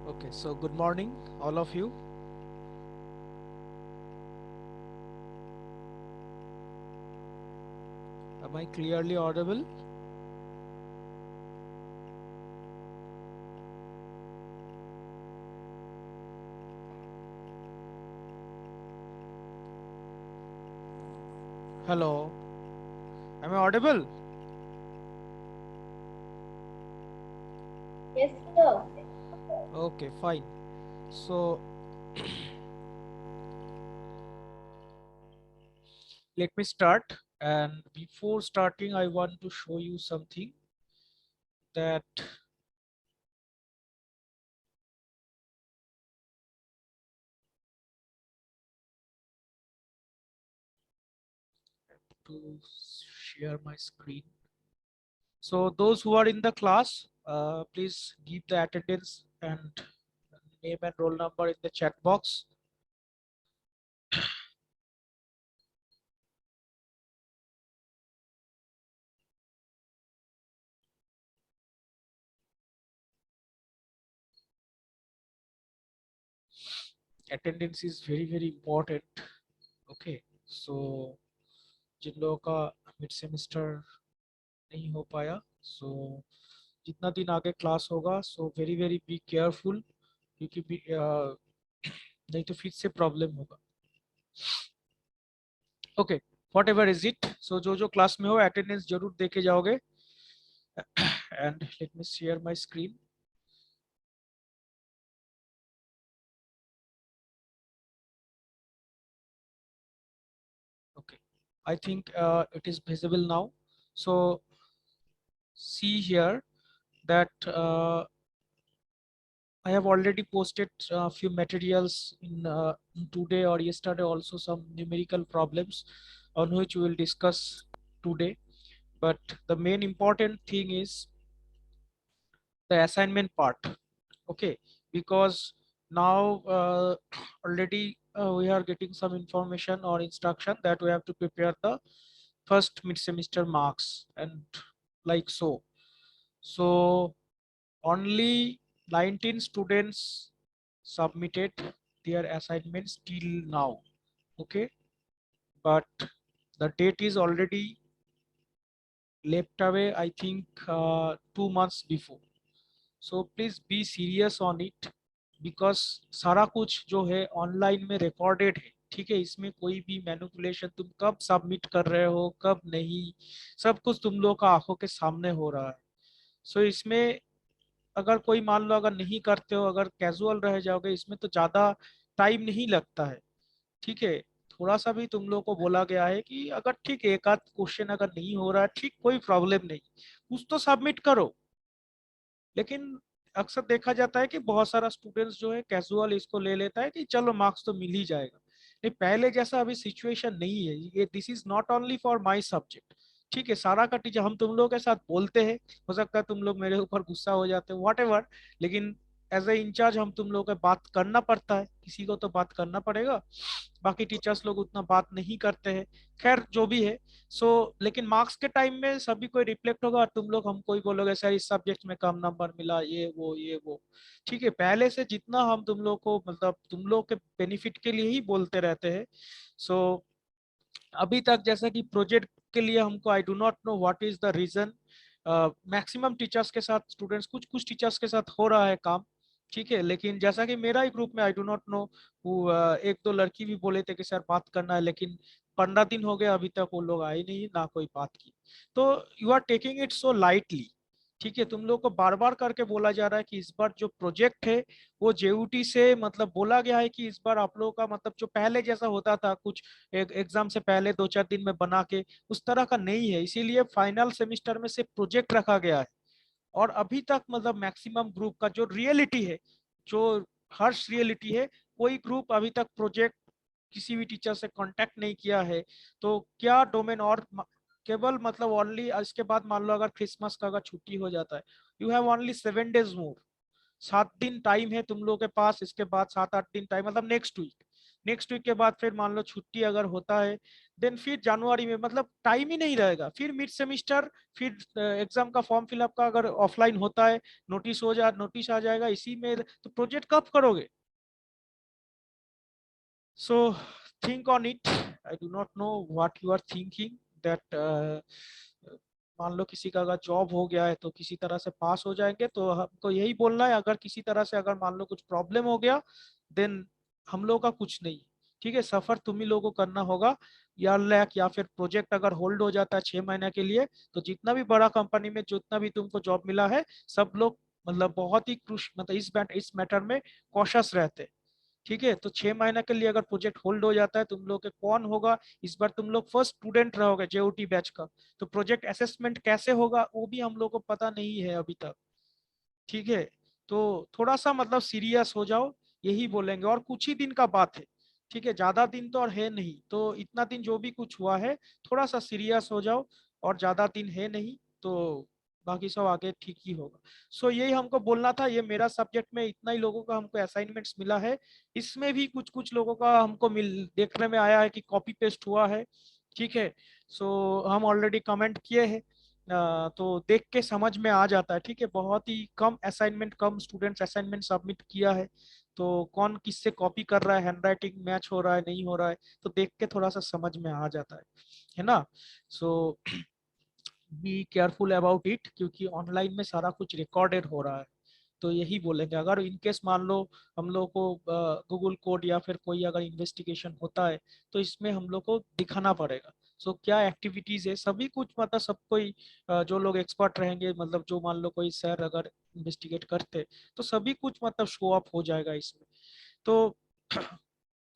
Okay, so good morning, all of you. Am I clearly audible? Hello, am I audible? Yes, sir. Okay, fine. So let me start. And before starting, I want to show you something that to share my screen. So those who are in the class, please give the attendance and name and roll number in the chat box. Attendance is very important. Okay, so जिन लोगों का mid semester नहीं हो पाया, सो जितना दिन आगे class होगा, so very be careful, क्योंकि नहीं तो फिर से प्रॉब्लम होगा. Okay, whatever is it. So जो जो क्लास में हो अटेंडेंस जरूर देके जाओगे. And let me share my screen. Okay, I think it is visible now. So see here that I have already posted a few materials in today or yesterday, also some numerical problems on which we will discuss today. But the main important thing is the assignment part. Okay, because now already we are getting some information or instruction that we have to prepare the first mid semester marks and like so. So only 19 students submitted their assignments till now. Okay, but the date is already left away, I think 2 months before. So please be serious on it, because सारा कुछ जो है online में recorded है. ठीक है, इसमें कोई भी मैनिपुलेशन, तुम कब सबमिट कर रहे हो कब नहीं, सब कुछ तुम लोग का आंखों के सामने हो रहा है. सो इसमें अगर कोई मान लो अगर नहीं करते हो, अगर कैजुअल रह जाओगे, इसमें तो ज्यादा टाइम नहीं लगता है. ठीक है, थोड़ा सा भी तुम लोग को बोला गया है कि अगर ठीक है एक आध क्वेश्चन अगर नहीं हो रहा है, ठीक कोई प्रॉब्लम नहीं, कुछ तो सबमिट करो. लेकिन अक्सर देखा जाता है कि बहुत सारा स्टूडेंट्स जो है कैजुअल इसको ले लेता है कि चलो मार्क्स तो मिल ही जाएगा. नहीं, पहले जैसा अभी सिचुएशन नहीं है ये. This is not only for my subject. ठीक है, सारा का टीचर हम तुम लोगों के साथ बोलते हैं. हो सकता है तुम लोग मेरे ऊपर गुस्सा हो जाते हो, वॉट एवर. लेकिन एज ए इंचार्ज हम तुम लोगों को बात करना पड़ता है, किसी को तो बात करना पड़ेगा. बाकी टीचर्स लोग उतना बात नहीं करते हैं. खैर जो भी है. सो लेकिन मार्क्स के टाइम में सभी कोई रिफ्लेक्ट होगा और तुम लोग हमको ही बोलोगे सर इस सब्जेक्ट में कम नंबर मिला, ये वो. ठीक है, पहले से जितना हम तुम लोग को मतलब तुम लोग के बेनिफिट के लिए ही बोलते रहते हैं. सो अभी तक जैसा कि प्रोजेक्ट के लिए हमको I do not know what is the reason, maximum teachers के साथ स्टूडेंट्स, कुछ कुछ टीचर्स के साथ हो रहा है काम. ठीक है, लेकिन जैसा कि मेरा ही ग्रुप में आई डू नॉट नो, वो एक दो लड़की भी बोले थे कि सर बात करना है, लेकिन 15 दिन हो गए अभी तक वो लोग आए नहीं, ना कोई बात की. तो you are taking it so lightly. ठीक है, तुम लोग को बार बार करके बोला जा रहा है कि इस बार जो प्रोजेक्ट है वो जेयूटी से मतलब बोला गया है कि इस बार आप लोगों का मतलब जो पहले जैसा होता था कुछ एक एग्जाम से पहले 2-4 दिन में बना के, उस तरह का नहीं है. इसीलिए फाइनल सेमिस्टर में से प्रोजेक्ट रखा गया है. और अभी तक मतलब मैक्सिमम ग्रुप का जो रियलिटी है, जो हर्ष रियलिटी है, कोई ग्रुप अभी तक प्रोजेक्ट किसी भी टीचर से कांटेक्ट नहीं किया है. तो क्या डोमेन और केवल मतलब ओनली इसके बाद मान लो अगर क्रिसमस का अगर छुट्टी हो जाता है, यू हैव ओनली 7 days मोर. 7 दिन टाइम है तुम लोग के पास, इसके बाद 7-8 दिन टाइम मतलब नेक्स्ट वीक. नेक्स्ट वीक के बाद फिर मान लो छुट्टी अगर होता है, देन फिर जनवरी में मतलब टाइम ही नहीं रहेगा, फिर मिड सेमिस्टर, फिर एग्जाम का फॉर्म फिलअप का अगर ऑफलाइन होता है, नोटिस आ जाएगा इसी में, तो प्रोजेक्ट कब करोगे? So think on it. I do not know what you are thinking that मान लो किसी का अगर जॉब हो गया है तो किसी तरह से पास हो जाएंगे, तो हमको यही बोलना है, अगर किसी तरह से अगर मान लो कुछ प्रॉब्लम हो गया, देन हम लोग का कुछ नहीं। ठीक है, सफर तुम ही लोगों को करना होगा। या लैक या फिर प्रोजेक्ट अगर होल्ड हो जाता है 6 महीने के लिए, तो जितना भी बड़ा कंपनी में जितना भी तुमको जॉब मिला है, सब लोग मतलब बहुत ही मतलब इस मैटर में कॉशस रहते हैं। ठीक है, तो 6 महीने के लिए अगर प्रोजेक्ट होल्ड हो जाता है, तुम लोग के कौन होगा, इस बार तुम लोग फर्स्ट स्टूडेंट रहोगे जेओटी बैच का, तो प्रोजेक्ट असेसमेंट कैसे होगा वो भी हम लोग को पता नहीं है अभी तक। ठीक है, तो थोड़ा सा मतलब सीरियस हो जाओ, यही बोलेंगे, और कुछ ही दिन का बात है। ठीक है, ज्यादा दिन तो और है नहीं, तो इतना दिन जो भी कुछ हुआ है, थोड़ा सा सीरियस हो जाओ, और ज्यादा दिन है नहीं, तो बाकी सब आगे ठीक ही होगा। सो यही हमको बोलना था, ये मेरा सब्जेक्ट में इतना ही लोगों का हमको असाइनमेंट्स मिला है। इसमें भी कुछ कुछ लोगों का हमको देखने में आया है कि कॉपी पेस्ट हुआ है। ठीक है, सो हम ऑलरेडी कमेंट किए हैं, तो देख के समझ में आ जाता है। ठीक है, बहुत ही कम स्टूडेंट्स असाइनमेंट सबमिट किया है, तो कौन किससे कॉपी कर रहा है, हैंडराइटिंग मैच हो रहा है नहीं हो रहा है, तो देख के थोड़ा सा समझ में आ जाता है ना। सो बी केयरफुल अबाउट इट, क्योंकि ऑनलाइन में सारा कुछ रिकॉर्डेड हो रहा है। तो यही बोलेंगे, अगर इनकेस मान लो हम लोग को गूगल कोड या फिर कोई अगर इन्वेस्टिगेशन होता है, तो इसमें हम लोग को दिखाना पड़ेगा। सो क्या एक्टिविटीज है, सभी कुछ मतलब सब कोई जो लोग एक्सपर्ट रहेंगे, मतलब जो मान लो कोई सर अगर इन्वेस्टिगेट करते, तो सभी कुछ मतलब शो अप हो जाएगा इसमें। तो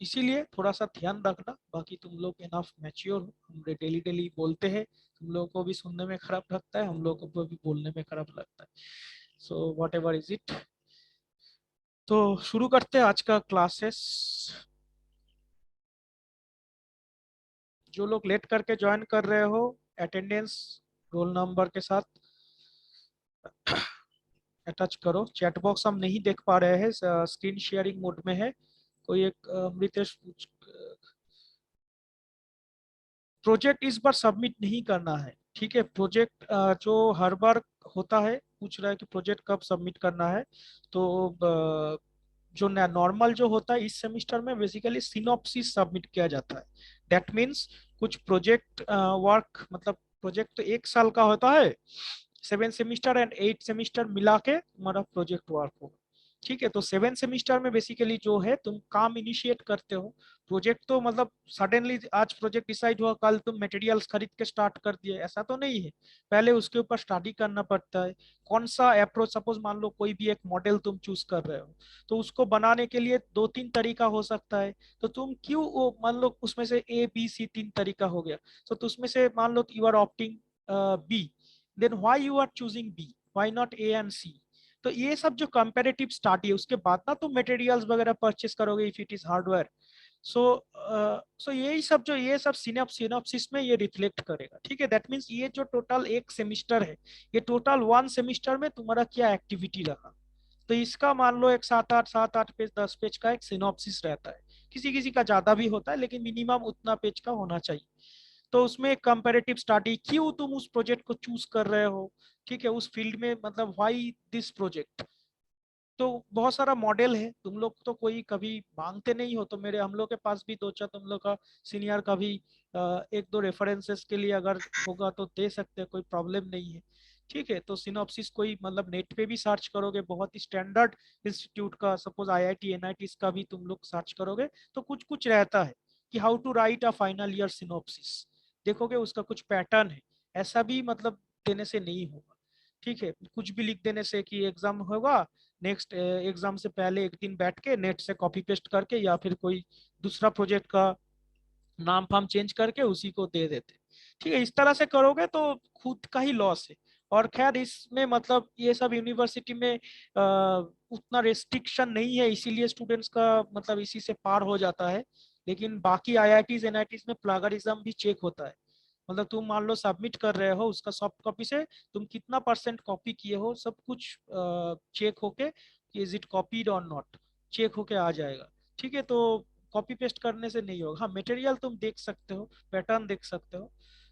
इसीलिए थोड़ा सा ध्यान रखना। बाकी तुम लोग इनफ मैच्योर हो, हम डेली डेली बोलते हैं, तुम लोगों को भी सुनने में खराब लगता है, हम लोगों को भी बोलने में खराब लगता है। So what ever is it, तो शुरू करते हैं आज का क्लासेस। जो लोग लेट करके ज्वाइन कर रहे हो, अटेंडेंस रोल नंबर के साथ अटैच करो। चैट बॉक्स हम नहीं देख पा रहे हैं, स्क्रीन शेयरिंग मोड में है। कोई एक अमृतेश, प्रोजेक्ट इस बार सबमिट नहीं करना है। ठीक है, प्रोजेक्ट जो हर बार होता है, पूछ रहा है कि प्रोजेक्ट कब सबमिट करना है, तो जो नॉर्मल जो होता है इस सेमिस्टर में बेसिकली सिनॉप्सिस सबमिट किया जाता है। दैट मीन्स कुछ प्रोजेक्ट वर्क, मतलब प्रोजेक्ट तो 1 साल का होता है, 7 सेमिस्टर एंड 8 सेमिस्टर मिला के तुम्हारा प्रोजेक्ट वर्क होगा। ठीक है, तो 7 सेमिस्टर में बेसिकली जो है तुम काम इनिशिएट करते हो। प्रोजेक्ट तो मतलब सडनली आज प्रोजेक्ट डिसाइड हुआ, कल तुम मटेरियल्स खरीद के स्टार्ट कर दिए, ऐसा तो नहीं है। पहले उसके ऊपर स्टडी करना पड़ता है, कौन सा अप्रोच, सपोज मान लो कोई भी एक मॉडल तुम चूज कर रहे हो, तो उसको बनाने के लिए 2-3 तरीका हो सकता है। तो तुम क्यों वो मान लो उसमें से A B C 3 तरीका हो गया, तो उसमें से मान लो you are opting B, then why you are choosing B, why not A and C. तो ये सब जो कंपेरेटिव स्टडी है, उसके बाद ना तुम मटेरियल्स वगैरह परचेस करोगे इफ इट इज हार्डवेयर। सो सो यही सब जो ये सब सिनॉप्सिस में ये रिफ्लेक्ट करेगा। ठीक है, दैट मीन्स ये जो टोटल एक सेमिस्टर है, ये टोटल 1 सेमिस्टर में तुम्हारा क्या एक्टिविटी रहा, तो इसका मान लो एक 7-8 पेज 10 पेज का एक सिनॉप्सिस रहता है। किसी किसी का ज्यादा भी होता है, लेकिन मिनिमम उतना पेज का होना चाहिए। तो उसमें एक कंपैरेटिव स्टडी, क्यों तुम उस प्रोजेक्ट को चूज कर रहे हो, ठीक है, उस फील्ड में, मतलब व्हाई दिस प्रोजेक्ट। तो बहुत सारा मॉडल है, तुम लोग तो कोई कभी मांगते नहीं हो, तो मेरे हम लोग के पास भी दो चार तुम लोग का सीनियर का भी 1-2 रेफरेंसेस के लिए अगर होगा तो दे सकते हैं, कोई प्रॉब्लम नहीं है। ठीक है, तो सिनॉप्सिस कोई मतलब नेट पे भी सर्च करोगे, बहुत ही स्टैंडर्ड इंस्टीट्यूट का, सपोज IIT NIT का भी तुम लोग सर्च करोगे, तो कुछ कुछ रहता है कि how to write a final year synopsis, देखोगे उसका कुछ पैटर्न है। ऐसा भी मतलब देने से नहीं होगा। ठीक है, कुछ भी लिख देने से कि एग्जाम होगा, नेक्स्ट एग्जाम से पहले एक दिन बैठ के नेट से कॉपी पेस्ट करके या फिर कोई दूसरा प्रोजेक्ट का नाम फाम चेंज करके उसी को दे देते। ठीक है, इस तरह से करोगे तो खुद का ही लॉस है। और खैर इसमें मतलब ये सब यूनिवर्सिटी में उतना रेस्ट्रिक्शन नहीं है, इसीलिए स्टूडेंट्स का मतलब इसी से पार हो जाता है। लेकिन बाकी IITs NITs में प्लागरिज्म भी चेक होता है। मतलब तुम मान लो सबमिट कर रहे हो, उसका सॉफ्ट कॉपी से तुम कितना परसेंट कॉपी किए हो, सब कुछ चेक होके इज इट कॉपीड और नॉट, चेक होके आ जाएगा। ठीक है, तो कॉपी पेस्ट करने से नहीं होगा। हाँ, मटेरियल तुम देख सकते हो, पैटर्न देख सकते हो,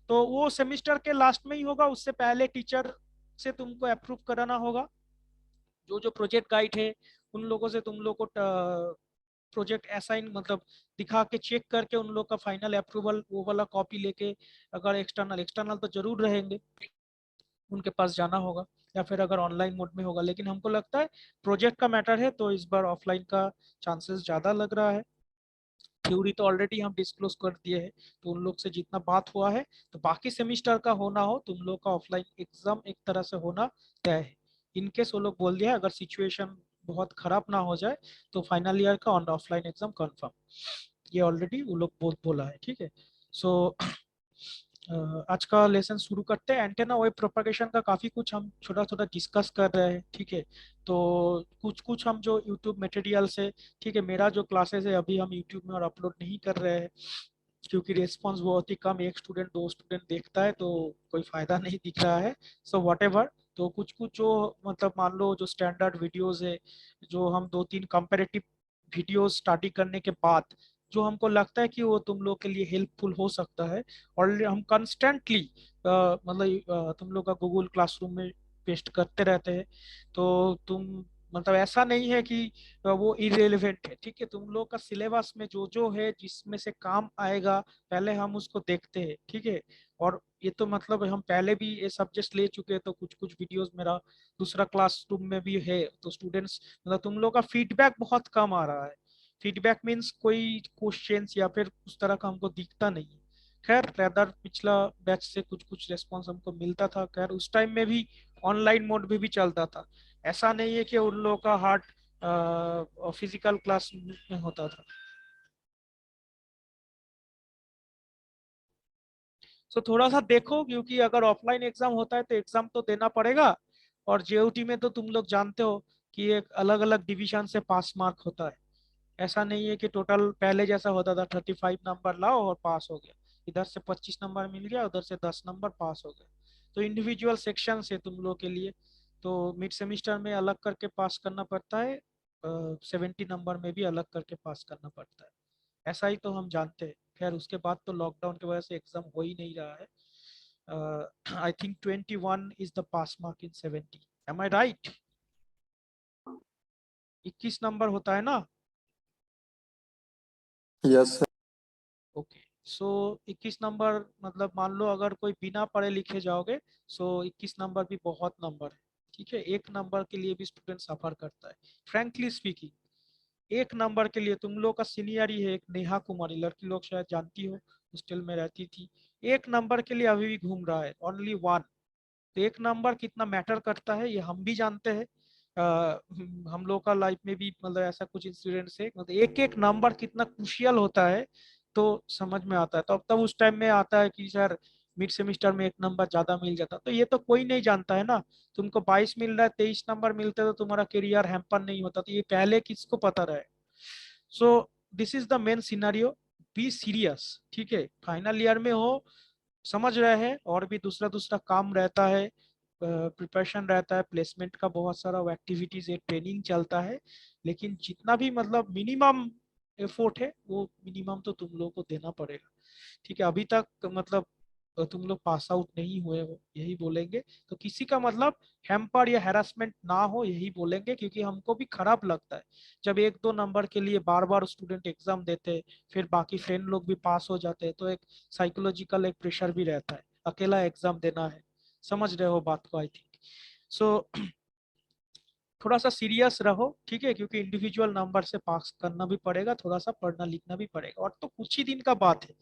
तो वो सेमिस्टर के लास्ट में ही होगा। उससे पहले टीचर से तुमको अप्रूव कराना होगा। जो जो प्रोजेक्ट गाइड है उन लोगों से तुम लोग को प्रोजेक्ट असाइन मतलब दिखा के चेक करके उन लोग का फाइनल अप्रूवल वो वाला कॉपी लेके, अगर एक्सटर्नल एक्सटर्नल तो जरूर रहेंगे, उनके पास जाना होगा, या फिर अगर ऑनलाइन मोड में होगा। लेकिन हमको लगता है प्रोजेक्ट का मैटर है तो इस बार ऑफलाइन का चांसेस ज़्यादा लग रहा है। थ्योरी तो ऑलरेडी हम डिस्क्लोज कर दिए हैं, तो उन लोग से जितना बात हुआ है, तो बाकी सेमिस्टर का होना हो तुम लोग का ऑफलाइन एग्जाम एक तरह से होना तय है। इनकेस वो लोग बोल दिया अगर सिचुएशन बहुत खराब ना हो जाए तो फाइनल ईयर का ऑफलाइन एग्जाम कंफर्म, ये ऑलरेडी वो लोग बोला है। ठीक है, सो आज का लेसन शुरू करते हैं। एंटेना वेव प्रोपगेशन का काफी कुछ हम छोटा छोटा डिस्कस कर रहे हैं। ठीक है, तो कुछ कुछ हम जो यूट्यूब मटेरियल से, ठीक है, मेरा जो क्लासेस है अभी हम यूट्यूब में और अपलोड नहीं कर रहे हैं क्योंकि रिस्पॉन्स बहुत ही कम, एक स्टूडेंट दो स्टूडेंट देखता है तो कोई फायदा नहीं दिख रहा है। सो वॉट एवर, तो कुछ कुछ जो मतलब मान लो जो स्टैंडर्ड वीडियोस है, जो हम दो तीन कंपेरेटिव वीडियोस स्टडी करने के बाद जो हमको लगता है कि वो तुम लोग के लिए हेल्पफुल हो सकता है, और हम कंस्टेंटली मतलब तुम लोग का गूगल क्लासरूम में पेस्ट करते रहते हैं। तो तुम मतलब ऐसा नहीं है कि वो इरेलीवेंट है। ठीक है, तुम लोग का सिलेबस में जो जो है जिसमें से काम आएगा पहले हम उसको देखते हैं। ठीक है, और ये तो मतलब हम पहले भी ये सब्जेक्ट ले चुके हैं, तो कुछ कुछ वीडियोस मेरा दूसरा क्लासरूम में भी है, तो स्टूडेंट्स मतलब तुम लोग का फीडबैक बहुत कम आ रहा है। फीडबैक मीन्स कोई क्वेश्चंस या फिर उस तरह का हमको दिखता नहीं है। खैर रेदर पिछला बैच से कुछ कुछ रेस्पॉन्स हमको मिलता था। खैर उस टाइम में भी ऑनलाइन मोड में भी चलता था, ऐसा नहीं है कि उन लोगों का हार्ट फिजिकल क्लास में होता था। सो थोड़ा सा देखो, क्योंकि अगर ऑफलाइन एग्जाम होता है तो एग्जाम तो देना पड़ेगा, और जेयूटी में तो तुम लोग जानते हो कि एक अलग अलग डिवीजन से पास मार्क होता है। ऐसा नहीं है कि टोटल पहले जैसा होता था 35 नंबर लाओ और पास हो गया, इधर से 25 नंबर मिल गया, उधर से 10 नंबर पास हो गया। तो इंडिविजुअल सेक्शन है तुम लोग के लिए, तो मिड सेमिस्टर में अलग करके पास करना पड़ता है, 70 नंबर में भी अलग करके पास करना पड़ता है। ऐसा ही तो हम जानते हैं। खैर उसके बाद तो लॉकडाउन की वजह से एग्जाम हो ही नहीं रहा है। I think 21 is the pass mark in 70, am I right? 21 number होता है ना? Yes sir. Okay, so 21 number मतलब मान लो अगर कोई बिना पढ़े लिखे जाओगे, सो 21 नंबर भी बहुत नंबर है। ठीक है, एक नंबर के लिए भी स्टूडेंट सफर करता है। फ्रेंकली स्पीकिंग, एक नंबर के लिए तुम लोग का सीनियर ही है एक नेहा कुमारी, लड़की लोग शायद जानती हो, हॉस्टल में रहती थी, एक नंबर के लिए अभी भी घूम रहा है, ओनली वन। तो एक नंबर कितना मैटर करता है ये हम भी जानते हैं। हम लोग का लाइफ में भी मतलब ऐसा कुछ इंसिडेंट्स है, मतलब एक एक नंबर कितना क्रुशियल होता है तो समझ में आता है। तो अब तब उस टाइम में आता है कि सर मिड सेमिस्टर में एक नंबर ज्यादा मिल जाता, तो ये तो कोई नहीं जानता है ना। तुमको 22 मिल रहा है, 23 नंबर मिलते तो तुम्हारा करियर हैम्पर नहीं होता, तो ये पहले किसको पता रहे। So this is the main scenario, be serious. ठीक है, फाइनल ईयर में हो, समझ रहे हैं, और भी दूसरा दूसरा काम रहता है, प्रिपरेशन रहता है, प्लेसमेंट का बहुत सारा एक्टिविटीज है, ट्रेनिंग चलता है, लेकिन जितना भी मतलब मिनिमम एफोर्ट है वो मिनिमम तो तुम लोगों को देना पड़ेगा। ठीक है, अभी तक मतलब तुम लोग पास आउट नहीं हुए हो यही बोलेंगे, तो किसी का मतलब हैम्पर या हैरासमेंट ना हो यही बोलेंगे, क्योंकि हमको भी खराब लगता है जब एक दो नंबर के लिए बार बार स्टूडेंट एग्जाम देते फिर बाकी फ्रेंड लोग भी पास हो जाते हैं, तो एक साइकोलॉजिकल एक प्रेशर भी रहता है, अकेला एग्जाम देना है। समझ रहे हो बात को आई थिंक। सो थोड़ा सा सीरियस रहो। ठीक है, क्योंकि इंडिविजुअल नंबर से पास करना भी पड़ेगा, थोड़ा सा पढ़ना लिखना भी पड़ेगा, और तो कुछ ही दिन का बात है,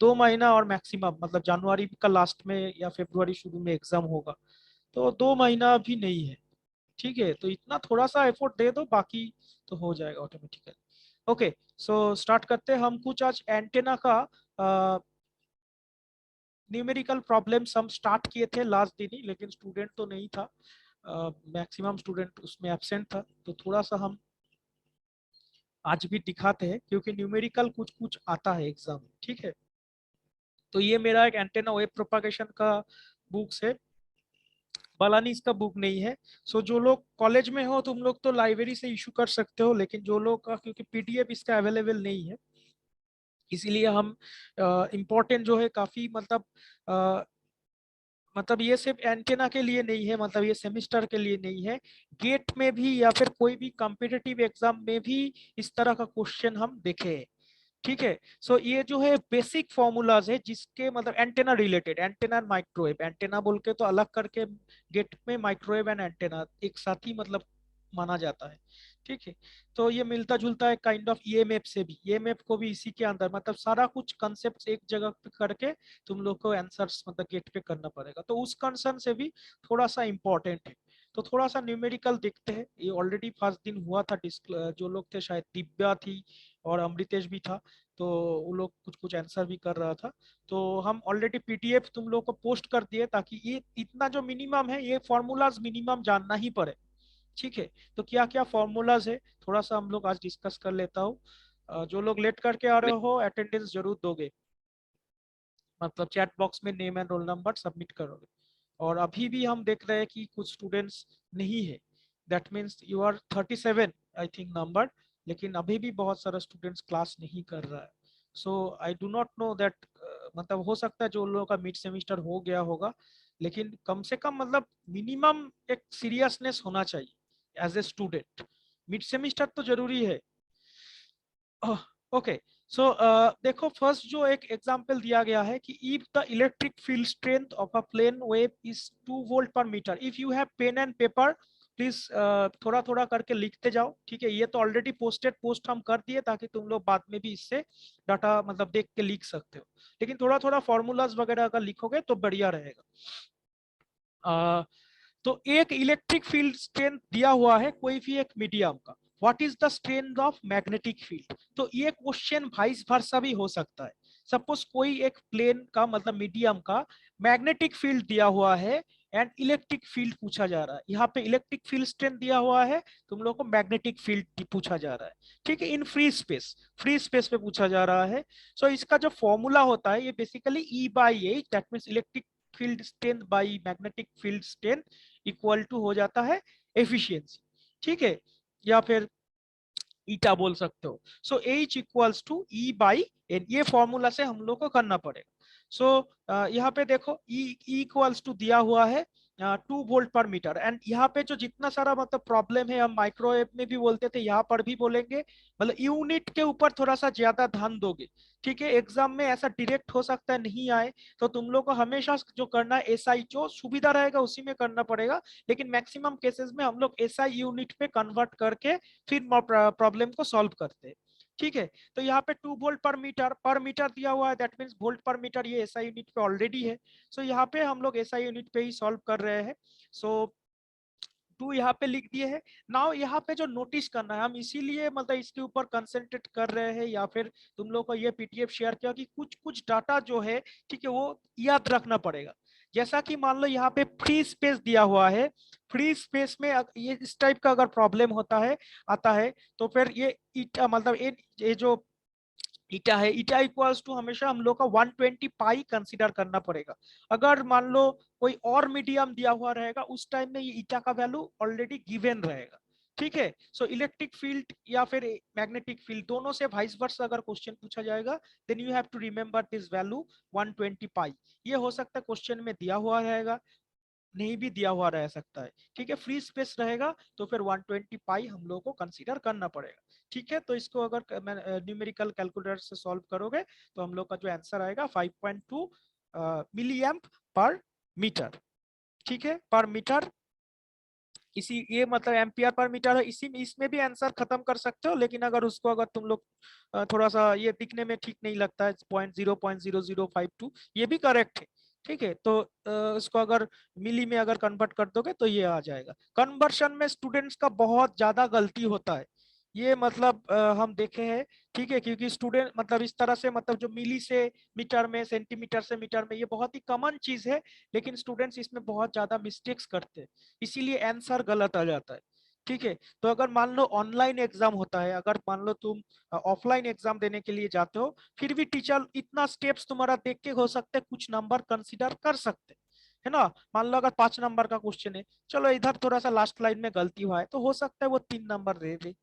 2 महीना और मैक्सिमम मतलब जनवरी का लास्ट में या फरवरी शुरू में एग्जाम होगा, तो 2 महीना भी नहीं है। ठीक है, तो इतना थोड़ा सा एफर्ट दे दो, बाकी तो हो जाएगा ऑटोमेटिकली। ओके, सो स्टार्ट करते हैं। हम कुछ आज एंटेना का न्यूमेरिकल प्रॉब्लम्स हम स्टार्ट किए थे लास्ट दिन ही, लेकिन स्टूडेंट तो नहीं था, मैक्सिमम स्टूडेंट उसमें एब्सेंट था, तो थोड़ा सा हम आज भी दिखाते हैं, क्योंकि न्यूमेरिकल कुछ कुछ आता है एग्जाम में। ठीक है, तो ये मेरा एक एंटेना वेव प्रोपागेशन का बुक्स है, बालानीस का बुक नहीं है। सो जो लोग कॉलेज में हो तुम लोग तो लाइब्रेरी से इशू कर सकते हो, लेकिन जो लोग का क्योंकि पीडीएफ इसका अवेलेबल नहीं है, इसीलिए हम इम्पोर्टेंट जो है काफी मतलब ये सिर्फ एंटेना के लिए नहीं है, मतलब ये सेमिस्टर के लिए नहीं है, गेट में भी या फिर कोई भी कॉम्पिटिटिव एग्जाम में भी इस तरह का क्वेश्चन हम देखे हैं। ठीक है, सो ये जो है बेसिक फॉर्मूलाज है जिसके मतलब antenna related, antenna and microwave, antenna बोल के तो अलग करके गेट में माइक्रोवेव एंड एंटेना एक साथ ही मतलब माना जाता है। ठीक है, तो ये मिलता जुलता है काइंड ऑफ ईएमएफ से भी, ईएमएफ को भी इसी के अंदर मतलब सारा कुछ कंसेप्ट एक जगह पे करके तुम लोग को आंसर्स मतलब गेट पे करना पड़ेगा, तो उस कंसर्न से भी थोड़ा सा इम्पोर्टेंट है। तो थोड़ा सा न्यूमेरिकल देखते हैं, ये ऑलरेडी फर्स्ट दिन हुआ था, जो लोग थे शायद दिव्या थी और अमृतेश भी था, तो वो लोग कुछ कुछ आंसर भी कर रहा था। तो हम ऑलरेडी पीडीएफ तुम लोग को पोस्ट कर दिए ताकि ये इतना जो मिनिमम है ये फॉर्मूलाज मिनिमम जानना ही पड़े। ठीक है, तो क्या क्या फॉर्मूलाज है थोड़ा सा हम लोग आज डिस्कस कर लेता हूँ। जो लोग लेट करके आ रहे हो अटेंडेंस जरूर दोगे, मतलब चैट बॉक्स में name and roll number submit करोगे। और अभी भी हम देख रहे हैं कि कुछ स्टूडेंट्स नहीं है, that means you are 37 I think number, लेकिन अभी भी बहुत सारा स्टूडेंट्स क्लास नहीं कर रहा है। So I do not know that, मतलब हो सकता है जो लोगों का मिड सेमिस्टर हो गया होगा, लेकिन कम से कम मतलब मिनिमम एक सीरियसनेस होना चाहिए as a student. Mid semester तो जरूरी है। ओके, सो देखो फर्स्ट जो एक एग्जांपल दिया गया है कि if the electric field strength of a plane wave is 2 volt per metre, if you have pen and paper please थोड़ा थोड़ा करके लिखते जाओ। ठीक है, ये तो ऑलरेडी पोस्ट हम कर दिए ताकि तुम लोग बाद में भी इससे डाटा मतलब देख के लिख सकते हो, लेकिन थोड़ा थोड़ा फॉर्मूलाज वगैरह अगर लिखोगे तो बढ़िया रहेगा। तो एक इलेक्ट्रिक फील्ड स्ट्रेंथ दिया हुआ है कोई भी एक मीडियम का, what is the strength of magnetic field. तो ये क्वेश्चन वाइस वर्सा भी हो सकता है। सपोज कोई एक प्लेन का मतलब मीडियम का मैग्नेटिक फील्ड दिया हुआ है एंड इलेक्ट्रिक फील्ड पूछा जा रहा है, यहाँ पे इलेक्ट्रिक फील्ड स्ट्रेंथ दिया हुआ है, तुम लोग को मैग्नेटिक फील्ड पूछा जा रहा है। ठीक है, इन फ्री स्पेस पे पूछा जा रहा है। सो इसका जो फॉर्मूला होता है ये basically E/H, that means electric field strength by magnetic field strength equal to हो जाता है एफिशिएंसी। ठीक है, या फिर ईटा बोल सकते हो। सो H इक्वल्स टू E/N, ये फॉर्मूला से हम लोग को करना पड़ेगा। सो यहाँ पे देखो E इक्वल्स टू दिया हुआ है 2 वोल्ट पर मीटर, एंड यहाँ पे जो जितना सारा मतलब प्रॉब्लम है हम माइक्रोवेव में भी बोलते थे, यहाँ पर भी बोलेंगे, मतलब यूनिट के ऊपर थोड़ा सा ज्यादा ध्यान दोगे। ठीक है, एग्जाम में ऐसा डायरेक्ट हो सकता है नहीं आए, तो तुम लोग को हमेशा जो करना है एसआई जो सुविधा रहेगा उसी में करना पड़ेगा, लेकिन मैक्सिमम केसेस में हम लोग एसआई यूनिट पे कन्वर्ट करके फिर प्रॉब्लम को सॉल्व करते हैं। ठीक है, तो यहाँ पे 2 वोल्ट पर मीटर दिया हुआ है, that means volt per metre ये एसआई यूनिट पे ऑलरेडी है। सो यहाँ पे हम लोग एसआई यूनिट पे ही सॉल्व कर रहे हैं। सो 2 यहाँ पे लिख दिए हैं। नाउ यहाँ पे जो नोटिस करना है, हम इसीलिए मतलब इसके ऊपर कंसंट्रेट कर रहे हैं या फिर तुम लोग को ये पीडीएफ शेयर किया कि कुछ कुछ डाटा जो है ठीक है वो याद रखना पड़ेगा। जैसा कि मान लो यहाँ पे फ्री स्पेस दिया हुआ है, फ्री स्पेस में ये इस टाइप का अगर प्रॉब्लम होता है आता है तो फिर ये मतलब ये जो ईटा है, ईटा इक्वल्स टू हमेशा हम लोग का 120 पाई कंसीडर करना पड़ेगा। अगर मान लो कोई और मीडियम दिया हुआ रहेगा उस टाइम में ये ईटा का वैल्यू ऑलरेडी गिवन रहेगा। ठीक है, सो इलेक्ट्रिक फील्ड या फिर मैग्नेटिक फील्ड दोनों से वाइस वर्सा अगर क्वेश्चन पूछा जाएगा then you have to remember this value 120 pi. ये हो सकता है क्वेश्चन में दिया हुआ रहेगा, नहीं भी दिया हुआ रह सकता है। ठीक है, फ्री स्पेस रहेगा तो फिर 120 पाई हम लोग को कंसीडर करना पड़ेगा। ठीक है, तो इसको अगर न्यूमेरिकल कैलकुलेटर से सॉल्व करोगे तो हम लोग का जो आंसर आएगा 5.2 मिली एम्प पर मीटर। ठीक है, पर मीटर, इसी ये मतलब एम्पियर पर मीटर है, इसी में इसमें भी आंसर खत्म कर सकते हो, लेकिन अगर उसको अगर तुम लोग थोड़ा सा ये दिखने में ठीक नहीं लगता है 0.0052 ये भी करेक्ट है। ठीक है, तो इसको अगर मिली में अगर कन्वर्ट कर दोगे तो ये आ जाएगा। कन्वर्शन में स्टूडेंट्स का बहुत ज्यादा गलती होता है, ये मतलब हम देखे हैं। ठीक है, क्योंकि स्टूडेंट मतलब इस तरह से मतलब जो मिली से मीटर में, सेंटीमीटर से मीटर में, ये बहुत ही कॉमन चीज है, लेकिन स्टूडेंट्स इसमें बहुत ज्यादा मिस्टेक्स करते हैं, इसीलिए आंसर गलत आ जाता है। ठीक है, तो अगर मान लो ऑनलाइन एग्जाम होता है, अगर मान लो तुम ऑफलाइन एग्जाम देने के लिए जाते हो, फिर भी टीचर इतना स्टेप्स तुम्हारा देख के हो सकते हैं कुछ नंबर कंसिडर कर सकते है ना। मान लो अगर 5 नंबर का क्वेश्चन है, चलो इधर थोड़ा सा लास्ट लाइन में गलती हुआ है तो हो सकता है वो 3 नंबर दे दे,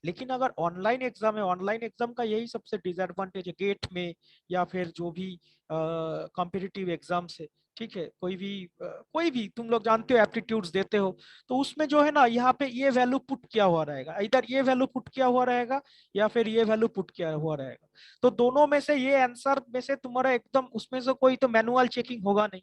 लेकिन अगर ऑनलाइन एग्जाम है, ऑनलाइन एग्जाम का यही सबसे डिसएडवांटेज है गेट में या फिर जो भी कॉम्पिटिटिव एग्जाम्स है, ठीक है, कोई भी तुम लोग जानते हो एप्टीट्यूड्स देते हो, तो उसमें जो है ना यहाँ पे ये वैल्यू पुट किया हुआ रहेगा, इधर ये वैल्यू पुट किया हुआ रहेगा या फिर ये वैल्यू पुट किया हुआ रहेगा। तो दोनों में से ये आंसर में से तुम्हारा एकदम उसमें से कोई तो मैनुअल चेकिंग होगा नहीं,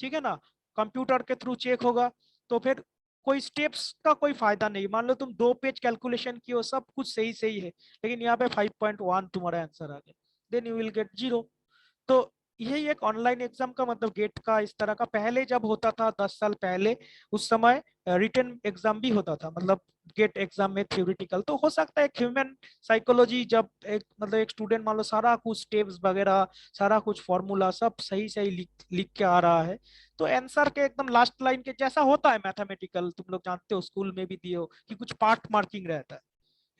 ठीक है ना, कंप्यूटर के थ्रू चेक होगा। तो फिर कोई स्टेप्स का कोई फायदा नहीं, मान लो तुम 2 पेज कैलकुलेशन की हो, सब कुछ सही सही है, लेकिन यहाँ पे 5.1 तुम्हारा आंसर आ गया, देन यू विल गेट 0। तो यही एक ऑनलाइन एग्जाम का मतलब गेट का इस तरह का पहले जब होता था 10 साल पहले, उस समय रिटन एग्जाम भी होता था, मतलब गेट एग्जाम में थ्योरेटिकल। तो हो सकता है ह्यूमन साइकोलॉजी, जब एक मतलब एक स्टूडेंट मान लो सारा कुछ स्टेप्स वगैरह सारा कुछ फॉर्मूला सब सही सही लिख लिख के आ रहा है, तो आंसर के एकदम लास्ट लाइन के जैसा होता है मैथमेटिकल, तुम लोग जानते हो स्कूल में भी दिए हो कि कुछ पार्ट मार्किंग रहता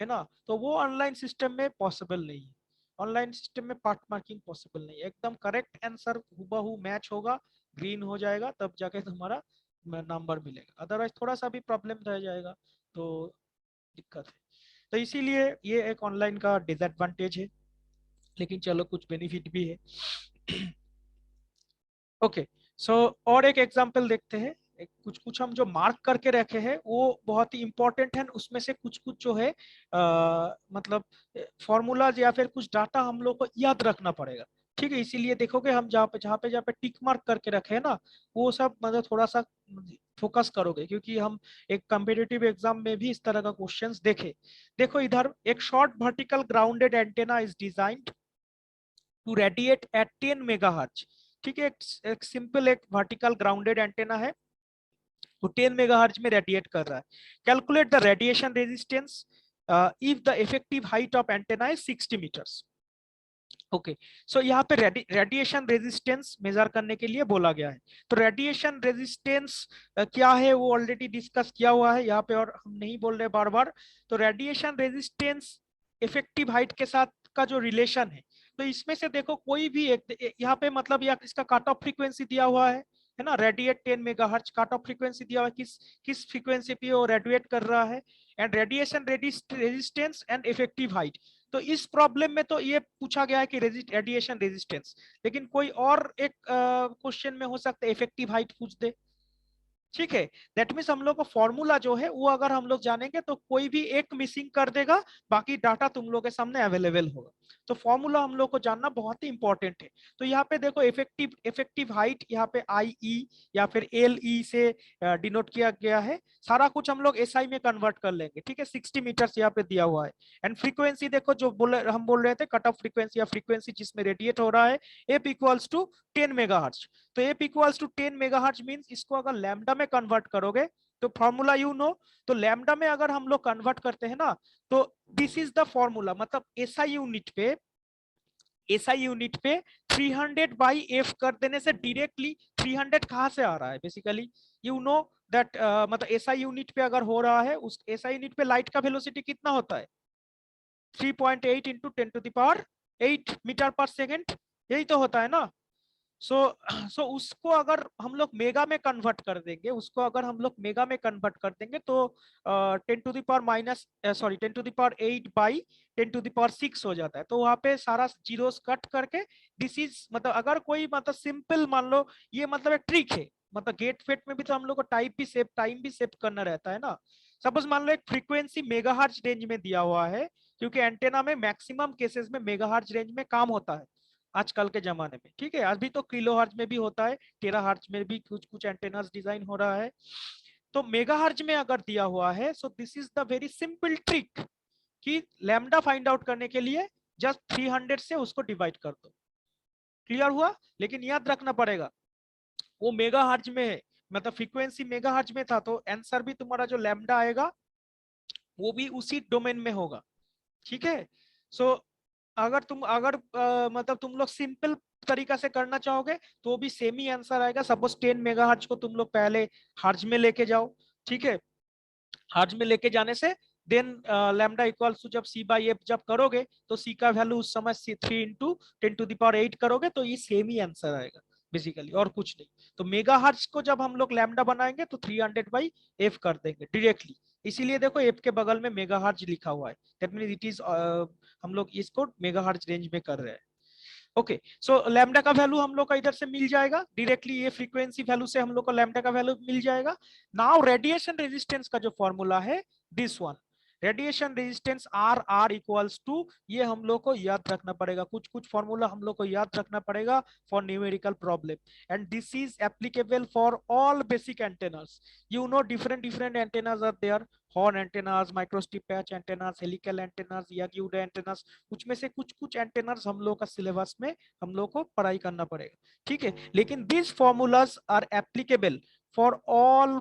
है ना, तो वो ऑनलाइन सिस्टम में पॉसिबल नहीं है। ऑनलाइन सिस्टम में पार्ट मार्किंग पॉसिबल नहीं है, एकदम करेक्ट आंसर हुबहू मैच होगा, ग्रीन हो जाएगा, तब जाके तुम्हारा नंबर मिलेगा, अदरवाइज थोड़ा सा भी प्रॉब्लम रह जाएगा तो दिक्कत है। तो इसीलिए ये एक ऑनलाइन का डिसएडवांटेज है, लेकिन चलो कुछ बेनिफिट भी है। ओके, सो और एक एग्जांपल देखते हैं। कुछ कुछ हम जो मार्क करके रखे हैं वो बहुत ही इंपॉर्टेंट है, उसमें से कुछ कुछ जो है मतलब फॉर्मूलाज या फिर कुछ डाटा हम लोग को याद रखना पड़ेगा, ठीक है। इसीलिए देखोगे हम जहाँ पे टिक मार्क करके रखे हैं ना, वो सब मतलब थोड़ा सा फोकस करोगे, क्योंकि हम एक कम्पिटिटिव एग्जाम में भी इस तरह का क्वेश्चंस देखे। देखो इधर एक short vertical grounded antenna is designed to radiate at 10 megahertz, ठीक है। एक सिंपल एक वर्टिकल ग्राउंडेड एंटेना है, वो 10 मेगाहर्ट्ज में रेडिएट कर रहा है। Calculate the radiation resistance if the effective height of antenna is 60 metres. Okay, so यहाँ पे रेडिएशन रेजिस्टेंस मेजर करने के लिए बोला गया है। तो रेडिएशन रेजिस्टेंस क्या है वो ऑलरेडी डिस्कस किया हुआ है यहाँ पे, और हम नहीं बोल रहे बार बार। तो रेडिएशन रेजिस्टेंस इफेक्टिव हाइट के साथ का जो रिलेशन है, तो इसमें से देखो कोई भी एक यहाँ पे मतलब या इसका कट ऑफ फ्रीक्वेंसी दिया हुआ है ना, radiate 10 megahertz cut off frequency दिया हुआ है, किस किस फ्रीक्वेंसी पे वो रेडिएट कर रहा है, and radiation resistance and effective height. तो इस प्रॉब्लम में तो ये पूछा गया है कि रेडिएशन रेजिस्टेंस, लेकिन कोई और एक क्वेश्चन में हो सकता है इफेक्टिव हाइट पूछ दे, ठीक है। दैट मीन्स हम लोग को फॉर्मूला जो है वो अगर हम लोग जानेंगे तो कोई भी एक मिसिंग कर देगा, बाकी डाटा तुम लोग के सामने अवेलेबल होगा। तो फॉर्मूला हम लोग को जानना बहुत ही इंपॉर्टेंट है। तो यहाँ पे देखो इफेक्टिव इफेक्टिव हाइट यहाँ पे आई ई या फिर एल ई से डिनोट किया गया है। सारा कुछ हम लोग एसआई में कन्वर्ट कर लेंगे, ठीक है। 60 मीटर्स यहाँ पे दिया हुआ है। एंड फ्रीक्वेंसी देखो जो हम बोल रहे थे कट ऑफ फ्रीक्वेंसी या फ्रीक्वेंसी जिसमें रेडिएट हो रहा है, एफ इक्वल्स टू 10 मेगाहर्ट्ज। तो F equals to 10 megahertz means इसको अगर लैम्डा में कन्वर्ट करोगे तो फॉर्मूला यू नो, तो लैम्डा में अगर हम लोग कन्वर्ट करते हैं ना, तो दिस इज द फॉर्मूला, मतलब एसआई यूनिट पे 300 बाई एफ कर देने से डायरेक्टली 300 कहां से आ रहा है बेसिकली, यू नो दैट, मतलब एसआई यूनिट पे अगर हो रहा है, उस एसआई यूनिट पे लाइट का वेलोसिटी कितना होता है, 3.8 इंटू 10⁸ मीटर पर सेकेंड, यही तो होता है ना। सो सो उसको अगर हम लोग मेगा में कन्वर्ट कर देंगे, उसको अगर हम लोग मेगा में कन्वर्ट कर देंगे तो 10⁻⁻8 बाई 10⁻6 हो जाता है। तो वहां पे सारा जीरोस कट करके दिस इज मतलब अगर कोई मतलब सिंपल मान लो, ये मतलब एक ट्रिक है, मतलब गेट फेट में भी तो हम लोग को टाइम भी सेव करना रहता है ना। सपोज मान लो एक फ्रीक्वेंसी मेगाहर्ट्ज रेंज में दिया हुआ है, क्योंकि एंटेना में मैक्सिमम केसेस में मेगाहर्ट्ज रेंज में काम होता है आजकल के जमाने में, ठीक है। अभी तो किलो हर्ट्ज में भी होता है, टेरा हर्ट्ज में भी कुछ कुछ एंटेनास डिजाइन हो रहा है। तो मेगा हर्ट्ज में अगर दिया हुआ है, so this is the very simple trick कि लैम्डा फाइंड आउट करने के लिए जस्ट 300 से उसको डिवाइड कर दो, क्लियर हुआ। लेकिन याद रखना पड़ेगा वो मेगा हर्ट्ज में है, मतलब फ्रीक्वेंसी मेगा हर्ट्ज में था, तो आंसर भी तुम्हारा जो लैम्डा आएगा वो भी उसी डोमेन में होगा, ठीक है। सो अगर मतलब तुम लोग सिंपल तरीका से करना चाहोगे तो भी सेम ही आंसर आएगा। सपोज 10 मेगाहर्ट्ज को तुम लोग पहले हर्ट्ज में लेके जाओ, ठीक है। हर्ट्ज में लेके जाने से देन लैम्डा इक्वल्स टू जब सी बाई एफ जब करोगे तो सी का वैल्यू उस समय 3 इंटू 10⁸ करोगे तो ये सेम ही आंसर आएगा बेसिकली, और कुछ नहीं। तो मेगा हर्ट्ज को जब हम लोग लैम्डा बनाएंगे तो 300 बाई एफ कर देंगे डायरेक्टली, इसीलिए देखो एफ के बगल में मेगाहर्ट्ज लिखा हुआ है, दैट मींस इट इज, हम लोग इसको मेगाहर्ट्ज रेंज में कर रहे हैं। ओके, सो लैम्डा का वैल्यू हम लोग का इधर से मिल जाएगा डायरेक्टली, ये फ्रीक्वेंसी वैल्यू से हम लोग को लैम्डा का वैल्यू मिल जाएगा। नाउ रेडिएशन रेजिस्टेंस का जो फॉर्मूला है this one, radiation resistance R R equals to, ये हम लोग को याद रखना पड़ेगा, कुछ कुछ फॉर्मूला हम लोग को याद रखना पड़ेगा for numerical problem, and this is applicable for all basic antennas. You know different different antennas are there, horn antennas, microstrip patch antennas, helical antennas, Yagi Uda antennas, कुछ में से कुछ कुछ एंटेनास हम लोग का सिलेबस में हम लोग को पढ़ाई करना पड़ेगा, ठीक है। लेकिन this formulas are applicable for all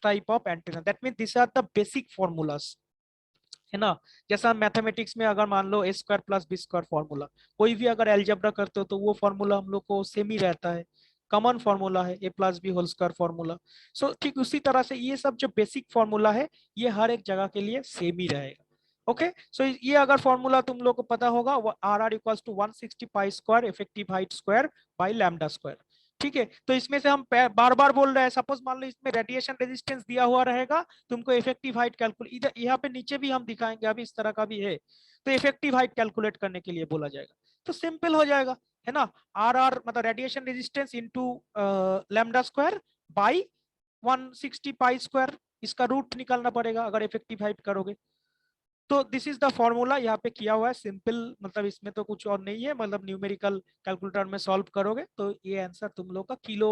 type of antenna, that mean this are the basic formulas, है ना। जैसा मैथमेटिक्स में अगर मान लो A square plus B square formula, कोई भी अगर एलजेब्रा करते हो तो वो फॉर्मूला हम लोग को सेम ही रहता है, कॉमन फॉर्मूला है A plus B whole square formula. So ठीक उसी तरह से ये सब जो बेसिक फॉर्मूला है ये हर एक जगह के लिए सेम ही रहेगा। ओके, सो ये अगर फॉर्मूला तुम लोग को पता होगा, R R equals to 160 pi square effective height square by lambda square, ठीक है। तो इसमें से हम बार बार बोल रहे हैं, सपोज मान लो इसमें रेडिएशन रेजिस्टेंस दिया हुआ रहेगा, तुमको इफेक्टिव हाइट कैलकुलेट, इधर यहाँ पे नीचे भी हम दिखाएंगे, अभी इस तरह का भी है, तो इफेक्टिव हाइट कैलकुलेट करने के लिए बोला जाएगा, तो सिंपल हो जाएगा, है ना। आर आर मतलब radiation resistance into lambda square by 160 pi square, इसका रूट निकालना पड़ेगा अगर इफेक्टिव हाइट करोगे। तो दिस इज द फॉर्मूला यहाँ पे किया हुआ है, सिंपल, मतलब इसमें तो कुछ और नहीं है, मतलब न्यूमेरिकल कैलकुलेटर में सॉल्व करोगे तो ये आंसर तुम लोग का किलो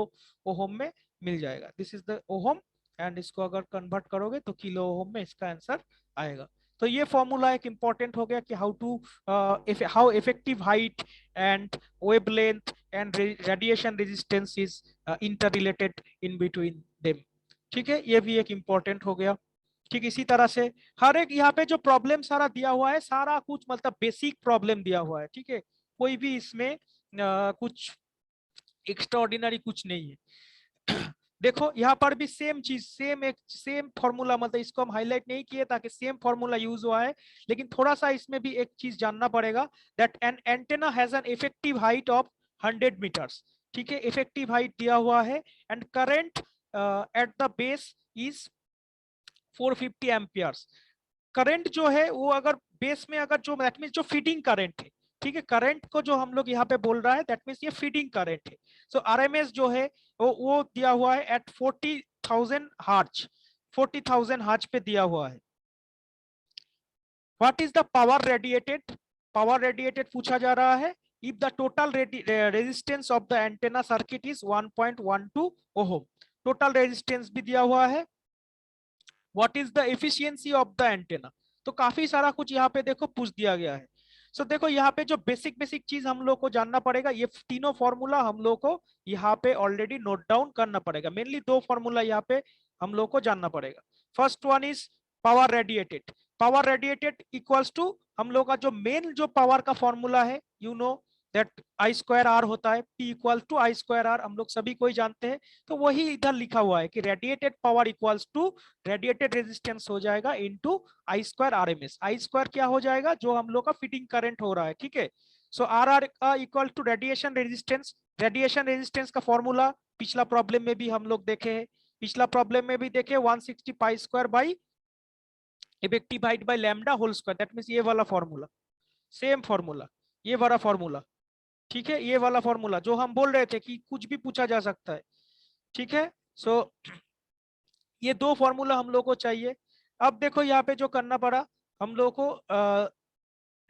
ओहम में मिल जाएगा। This is the ohm, and इसको अगर कन्वर्ट करोगे तो किलो ओहम में इसका आंसर आएगा। तो ये फॉर्मूला एक इंपॉर्टेंट हो गया कि how to, how effective height and wavelength and radiation resistance is interrelated in between them, ठीक है, ये भी एक इंपॉर्टेंट हो गया। ठीक इसी तरह से हर एक यहाँ पे जो प्रॉब्लम सारा दिया हुआ है, सारा कुछ मतलब बेसिक प्रॉब्लम दिया हुआ है, ठीक है, कोई भी इसमें कुछ एक्स्ट्राऑर्डिनरी कुछ नहीं है। देखो यहाँ पर भी सेम चीज, सेम एक सेम फॉर्मूला, मतलब इसको हम हाईलाइट नहीं किए ताकि सेम फॉर्मूला यूज हुआ है, लेकिन थोड़ा सा इसमें भी एक चीज जानना पड़ेगा, that an antenna has an effective height of 100 metres, ठीक है, इफेक्टिव हाइट दिया हुआ है, and current at the base is 450 amperes. Current जो है वो अगर बेस में अगर जो, दैट मींस जो फीडिंग करंट है, ठीक है, करंट को जो हम लोग यहाँ पे बोल रहा है दैट मींस ये फीडिंग करंट है। सो आरएमएस जो है वो दिया हुआ है एट 40,000 हर्ट्ज, 40,000 हर्ट्ज पे दिया हुआ है। What is the power radiated, power radiated पूछा जा रहा है, if the total resistance of the antenna circuit is 1.12 ohm, total resistance भी दिया हुआ है, what is the efficiency of the antenna. तो काफी सारा कुछ यहाँ पे देखो पूछ दिया गया है। सो देखो यहाँ पे जो बेसिक बेसिक चीज हम लोग को जानना पड़ेगा, ये तीनों फॉर्मूला हम लोग को यहाँ पे ऑलरेडी नोट डाउन करना पड़ेगा, मेनली दो फॉर्मूला यहाँ पे हम लोग को जानना पड़ेगा। First one is power radiated, power radiated equals to, हम लोग का जो मेन जो पावर का फॉर्मूला है, you know that I square R होता है, P equal to I square R, हम लोग सभी कोई जानते हैं। तो वही इधर लिखा हुआ है कि radiated power equals to radiated resistance हो जाएगा into I square R M S, I square क्या हो जाएगा, जो हम लोग का फीडिंग करंट हो रहा है, ठीक है। So R R equal to radiation resistance, radiation resistance का फॉर्मूला पिछला प्रॉब्लम में भी हम लोग देखे हैं, पिछला प्रॉब्लम में भी देखे 160 pi square by effective height by lambda whole square, that means ये वाला फॉर्मूला, सेम फॉर्मूला, ये वाला फॉर्मूला, ठीक है, ये वाला फॉर्मूला जो हम बोल रहे थे कि कुछ भी पूछा जा सकता है, ठीक है। सो ये दो फॉर्मूला हम लोग को चाहिए। अब देखो यहाँ पे जो करना पड़ा हम लोग को,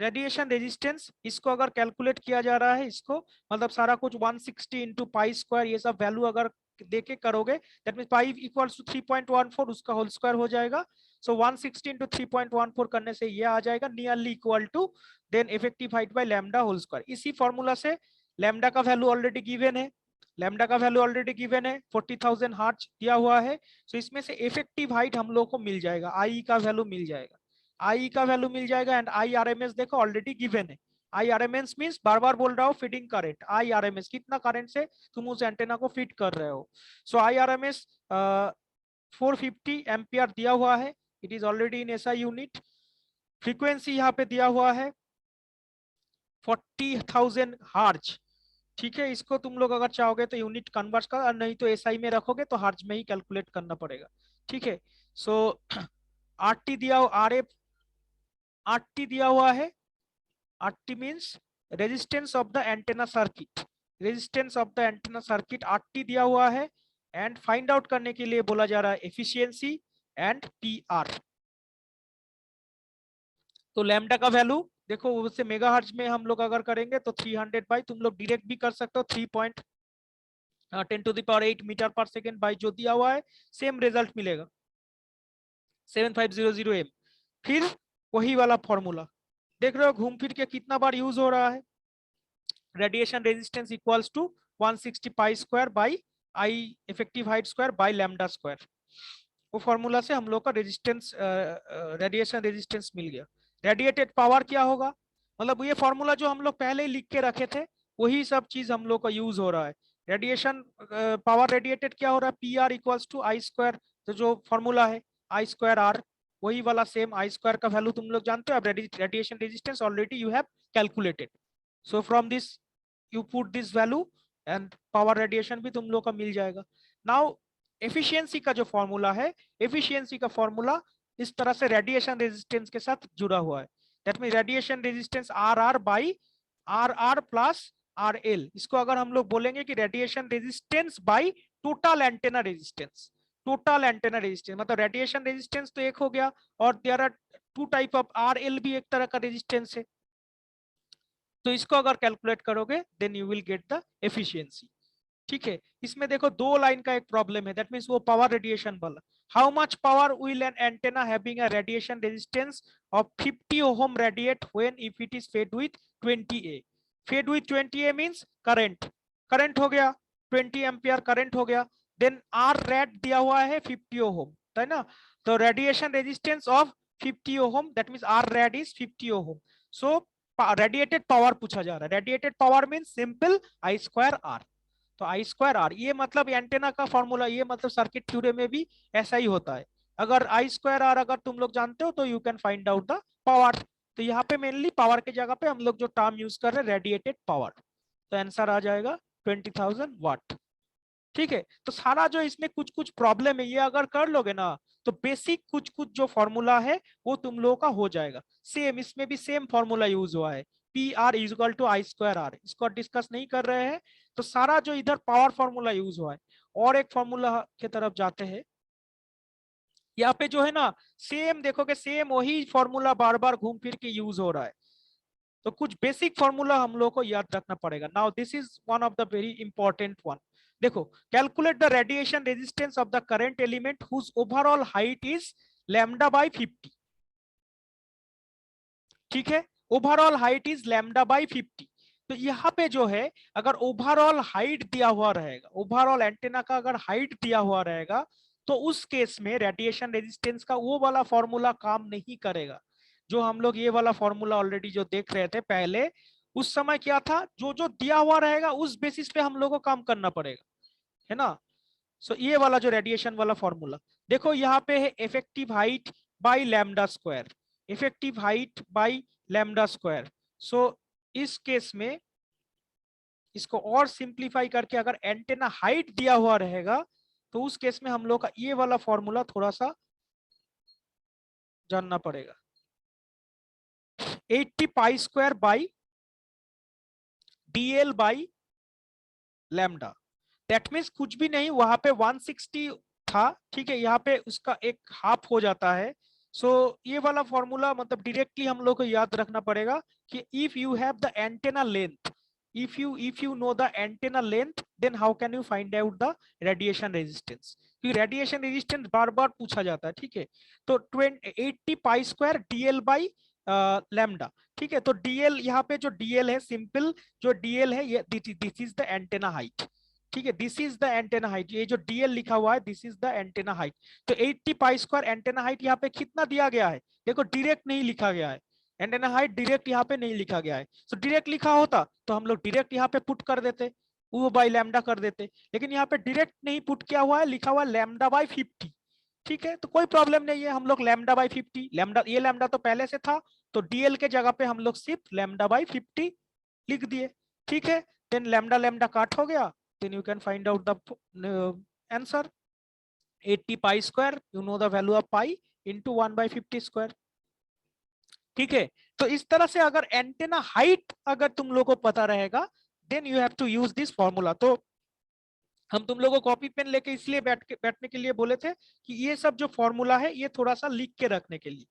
रेडिएशन रेजिस्टेंस, इसको अगर कैलकुलेट किया जा रहा है, इसको मतलब सारा कुछ 160 इंटू पाई स्क्वायर, ये सब वैल्यू अगर देके करोगे that means pi equals to 3.14, उसका होल स्क्वायर हो जाएगा। सो 160 इंटू 3.14 करने से ये आ जाएगा nearly equal to then effective height by lambda whole square. इसी फॉर्मूला से लैम्डा का वैल्यू ऑलरेडी गिवन है, लैम्डा का वैल्यू ऑलरेडी गिवन है 40,000 हर्ट्ज दिया हुआ है। सो इसमें से इफेक्टिव हाइट हम लोग को मिल जाएगा, आई का वैल्यू मिल जाएगा, आई का वैल्यू मिल जाएगा, and I R M S देखो ऑलरेडी गिवन है। I R M S means बार बार बोल रहा हूँ feeding current, I R M S कितना करंट से तुम उस एंटेना को फीड कर रहे हो। So I R M S 450 ampere दिया हुआ है, it is already in SI unit. Frequency यहाँ पे दिया हुआ है 40,000 हर्ट्ज, ठीक है, इसको तुम लोग अगर चाहोगे तो यूनिट कन्वर्ट कर, नहीं तो एसआई में रखोगे तो हर्ट्ज में ही कैलकुलेट करना पड़ेगा, ठीक है। सो RT दिया RF RT दिया हुआ है, RT means resistance of the antenna circuit, resistance of the antenna circuit RT दिया हुआ है, एंड फाइंड आउट करने के लिए बोला जा रहा है एफिशिएंसी एंड PR। तो लैम्डा का वैल्यू देखो, उससे मेगाहर्ट्ज में हम लोग अगर करेंगे तो 300 बाई, तुम लोग डायरेक्ट भी कर सकते हो 3.10⁸ मीटर पर सेकेंड बाई जो दिया हुआ है, सेम रिजल्ट मिलेगा 7500 m। फिर वही वाला फॉर्मूला देख रहे हो घूम फिर के कितना बार यूज हो रहा है, radiation resistance equals to 160 pi square by I effective height square by lambda square. वो फॉर्मूला से हम लोग का रेजिस्टेंस रेडिएशन रेजिस्टेंस मिल गया। रेडिएटेड पावर क्या होगा, मतलब ये फॉर्मूला जो हम लोग पहले ही लिख के रखे थे वही सब चीज हम लोग का यूज हो रहा है। रेडिएशन पावर रेडिएटेड क्या हो रहा है, PR equals to I square, तो जो फॉर्मूला है आई स्क्वायर आर, वही वाला सेम आई स्क्वायर का वैल्यू तुम लोग जानते हो। अब radiation resistance already you have calculated, so from this you put this value and power radiation भी तुम लोग का मिल जाएगा। नाउ एफिशिएंसी का जो फॉर्मूला है, एफिशिएंसी का फॉर्मूला इस तरह से रेडिएशन रेजिस्टेंस के साथ जुड़ा हुआ है। That mean radiation resistance RR by RR plus RL। इसको अगर हम लोग बोलेंगे कि radiation resistance by total antenna resistance, total antenna resistance मतलब रेडिएशन रेजिस्टेंस तो एक हो गया, और there are two type of RL भी एक तरह का रेजिस्टेंस है। तो इसको अगर कैलकुलेट करोगे then you will get the efficiency. ठीक है, इसमें देखो दो लाइन का एक प्रॉब्लम है, दैट मींस वो पावर रेडिएशन वाला। How much power will an antenna having a radiation resistance of 50 ohm radiate when if it is fed with 20A। Fed with 20A means current, current हो गया 20 ampere current हो गया, then R red दिया हुआ है 50 ओम, है ना। तो radiation resistance of 50 ohm that means R rad is 50 ohm. So radiated power पूछा जा रहा है, radiated power means simple I square R। तो आई स्क्वायर आर, ये मतलब एंटेना का फॉर्मूला, ये मतलब सर्किट थ्योरी में भी ऐसा ही होता है। अगर आई स्क्वायर आर अगर तुम लोग जानते हो तो you can find out the power. तो यहाँ पे मेनली पावर के जगह पे हम लोग जो टर्म यूज कर रहे हैं रेडिएटेड पावर, तो आंसर आ जाएगा 20,000 वाट। ठीक है, तो सारा जो इसमें कुछ कुछ प्रॉब्लम है ये अगर कर लोगे ना तो बेसिक कुछ कुछ जो फॉर्मूला है वो तुम लोगों का हो जाएगा। सेम इसमें भी सेम फॉर्मूला यूज हुआ है, PR equal to I square R, इसको डिस्कस नहीं कर रहे हैं। तो सारा जो इधर पावर फॉर्मूला यूज हुआ है, और एक फॉर्मूला की तरफ जाते हैं। यहाँ पे जो है ना सेम देखोगे सेम वही फॉर्मूला बार बार घूम फिर के यूज हो रहा है, तो कुछ बेसिक फॉर्मूला हम लोग को याद रखना पड़ेगा। Now this is one of the very important one. देखो, calculate the radiation resistance of the current element whose overall height is lambda by 50। ठीक है, overall height is lambda by 50। तो यहाँ पे जो है अगर ओवरऑल हाइट दिया हुआ रहेगा, ओवरऑल एंटेना का अगर हाइट दिया हुआ रहेगा, तो उस केस में रेडिएशन रेजिस्टेंस का वो वाला फॉर्मूला काम नहीं करेगा। जो हम लोग ये वाला फॉर्मूला ऑलरेडी जो देख रहे थे पहले, उस समय क्या था, जो जो दिया हुआ रहेगा उस बेसिस पे हम लोग को काम करना पड़ेगा, है ना। सो ये वाला जो रेडिएशन वाला फॉर्मूला देखो, यहाँ पे है effective height by lambda square, effective height by lambda square. So इस केस में इसको और सिंप्लीफाई करके अगर एंटेना हाइट दिया हुआ रहेगा तो उस केस में हम लोग का ये वाला फॉर्मूला थोड़ा सा जानना पड़ेगा, 80 pi square by DL by lambda. That means कुछ भी नहीं, वहां पे 160 था, ठीक है, यहाँ पे उसका एक हाफ हो जाता है। सो ये वाला फॉर्मूला मतलब डायरेक्टली हम लोग को याद रखना पड़ेगा कि if you have the antenna length, if you know the antenna length then how can you find out the radiation resistance, क्योंकि रेडिएशन रेजिस्टेंस बार बार पूछा जाता है। ठीक है, तो 80 pi square DL by lambda. ठीक है, तो DL यहाँ पे जो DL है सिंपल, जो DL है ये this is the antenna height. ठीक है, this is the antenna height, ये जो DL लिखा हुआ है this is the antenna height. तो 80 पाई स्क्वायर एंटेना हाइट यहाँ पे कितना दिया गया है, देखो डायरेक्ट नहीं लिखा गया है, एंटेना हाइट डायरेक्ट यहाँ पे नहीं लिखा गया है। तो डायरेक्ट लिखा होता तो हम लोग डायरेक्ट यहाँ पे पुट कर देते, वो बाई लैम्डा कर देते, लेकिन यहाँ पे डायरेक्ट नहीं पुट किया हुआ है, लिखा हुआ है लैम्डा बाई 50। ठीक है, तो कोई प्रॉब्लम नहीं है, हम लोग लैम्डा बाई 50, लैम्डा ये लैम्डा तो पहले से था, तो DL के जगह पे हम लोग सिर्फ लैम्डा बाई 50 लिख दिए। ठीक है, देन लैम्डा लैम्डा काट हो गया, then you can find out the answer 80 pi square, you know the value of pi into 1/50²। ठीक है, तो इस तरह से अगर एंटेना हाइट अगर तुम लोग को पता रहेगा, then you have to use this formula. तो हम तुम लोगों को कॉपी पेन लेके इसलिए बैठने के लिए बोले थे कि ये सब जो फॉर्मूला है ये थोड़ा सा लिख के रखने के लिए।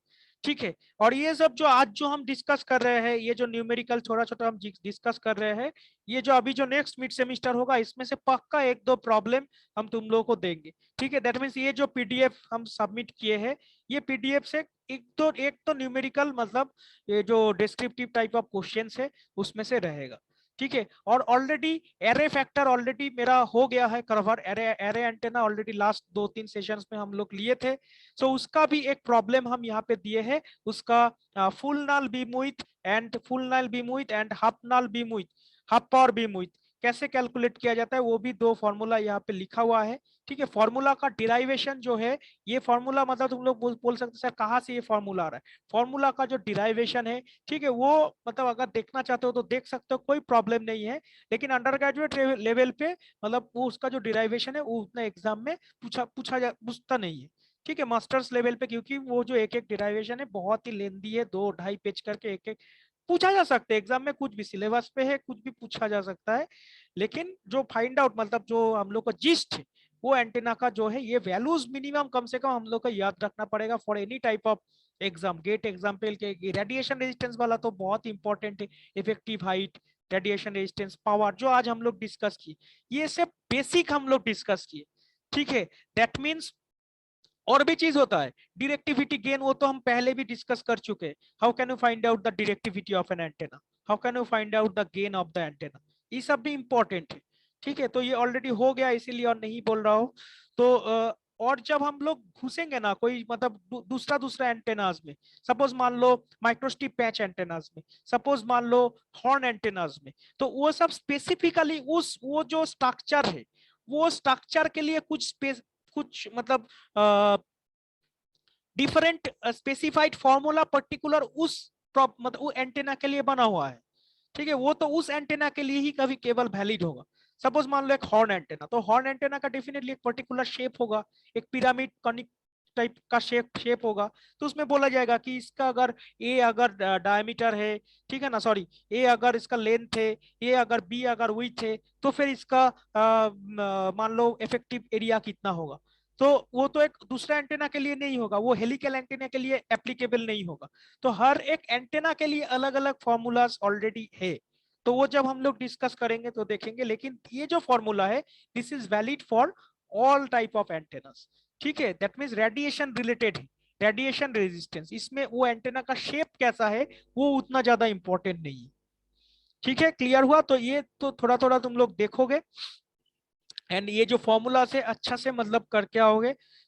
ठीक है, और ये सब जो आज जो हम डिस्कस कर रहे हैं, ये जो न्यूमेरिकल छोटा छोटा हम डिस्कस कर रहे हैं, ये जो अभी जो नेक्स्ट मिड सेमिस्टर होगा इसमें से पक्का एक दो प्रॉब्लम हम तुम लोगों को देंगे। ठीक है, दैट मीन्स ये जो पीडीएफ हम सबमिट किए हैं, ये पीडीएफ से एक तो न्यूमेरिकल मतलब ये जो डिस्क्रिप्टिव टाइप ऑफ क्वेश्चंस है उसमें से रहेगा। ठीक है, और ऑलरेडी एरे फैक्टर ऑलरेडी मेरा हो गया है cover. Array array antenna already last 2-3 sessions में हम लोग लिए थे। सो उसका भी एक प्रॉब्लम हम यहाँ पे दिए हैं, उसका full null beam width and full null beam width and half null beam width, half power beam width कैसे कैलकुलेट किया जाता है, वो भी दो फॉर्मूला यहाँ पे लिखा हुआ है। ठीक है, फॉर्मूला का डिराइवेशन जो है, ये फॉर्मूला मतलब तुम लोग बोल सकते सर कहाँ से ये फॉर्मूला आ रहा है। फॉर्मूला का जो डिराइवेशन है, ठीक है, वो मतलब अगर देखना चाहते हो तो देख सकते हो, कोई प्रॉब्लम नहीं है। लेकिन अंडर ग्रेजुएट लेवल पे मतलब वो उसका जो डिराइवेशन है वो उतना एग्जाम में पूछता नहीं है। ठीक है, मास्टर्स लेवल पे क्योंकि वो जो एक एक डिराइवेशन है बहुत ही लेंदी है, 2-2.5 पेज करके एक एक पूछा जा सकता है एग्जाम में, कुछ भी सिलेबस पे है, कुछ भी पूछा जा सकता है। लेकिन जो फाइंड आउट मतलब जो हम लोग का जिस्ट है, वो एंटेना का जो है ये वैल्यूज मिनिमम कम से कम हम लोग को याद रखना पड़ेगा for any type of exam. GATE example के रेडिएशन रेजिस्टेंस वाला तो बहुत इंपॉर्टेंट है, effective height, radiation resistance, power जो आज हम लोग डिस्कस किए, ये सब बेसिक हम लोग डिस्कस किए। ठीक है, दैट मीन्स और भी चीज होता है डिरेक्टिविटी गेन, वो तो हम पहले भी डिस्कस कर चुके हैं। How can you find out the directivity of an antenna, how can you find out the gain of the antenna, ये सब भी इंपॉर्टेंट है। ठीक है, तो ये ऑलरेडी हो गया इसीलिए और नहीं बोल रहा हूँ। तो और जब हम लोग घुसेंगे ना कोई मतलब दूसरा दूसरा एंटेनाज में, सपोज मान लो माइक्रोस्ट्रिप पैच एंटेनाज में, सपोज मान लो हॉर्न एंटेनाज में, तो वो सब स्पेसिफिकली उस वो जो स्ट्रक्चर है, वो स्ट्रक्चर के लिए कुछ मतलब डिफरेंट स्पेसिफाइड फॉर्मूला पर्टिकुलर उस मतलब वो एंटेना के लिए बना हुआ है। ठीक है, वो तो उस एंटेना के लिए ही कभी केवल वैलिड होगा। सपोज मान लो एक हॉर्न एंटेना, तो हॉर्न एंटेना का डेफिनेटली एक पर्टिकुलर शेप होगा, एक पिरामिड कॉनिक टाइप का शेप होगा। तो उसमें बोला जाएगा कि इसका अगर ए अगर डायमीटर है, ठीक है ना, सॉरी ए अगर इसका लेंथ है, ए अगर बी अगर विड्थ है, तो फिर इसका मान लो इफेक्टिव एरिया कितना होगा। तो वो तो एक दूसरा एंटेना के लिए नहीं होगा, वो हेलिकल एंटेना के लिए एप्लीकेबल नहीं होगा। तो हर एक एंटेना के लिए अलग अलग फॉर्मूलाज ऑलरेडी है, तो वो जब हम लोग डिस्कस करेंगे तो देखेंगे। लेकिन ये जो फॉर्मूला है this is valid for all type of antennas. ठीक है, दैट मीन्स रेडिएशन रिलेटेड है, रेडिएशन रेजिस्टेंस, इसमें वो एंटेना का शेप कैसा है वो उतना ज्यादा इंपॉर्टेंट नहीं है। ठीक है, क्लियर हुआ? तो ये तो थोड़ा थोड़ा तुम लोग देखोगे एंड ये जो फॉर्मूला से अच्छा से मतलब करके आओगे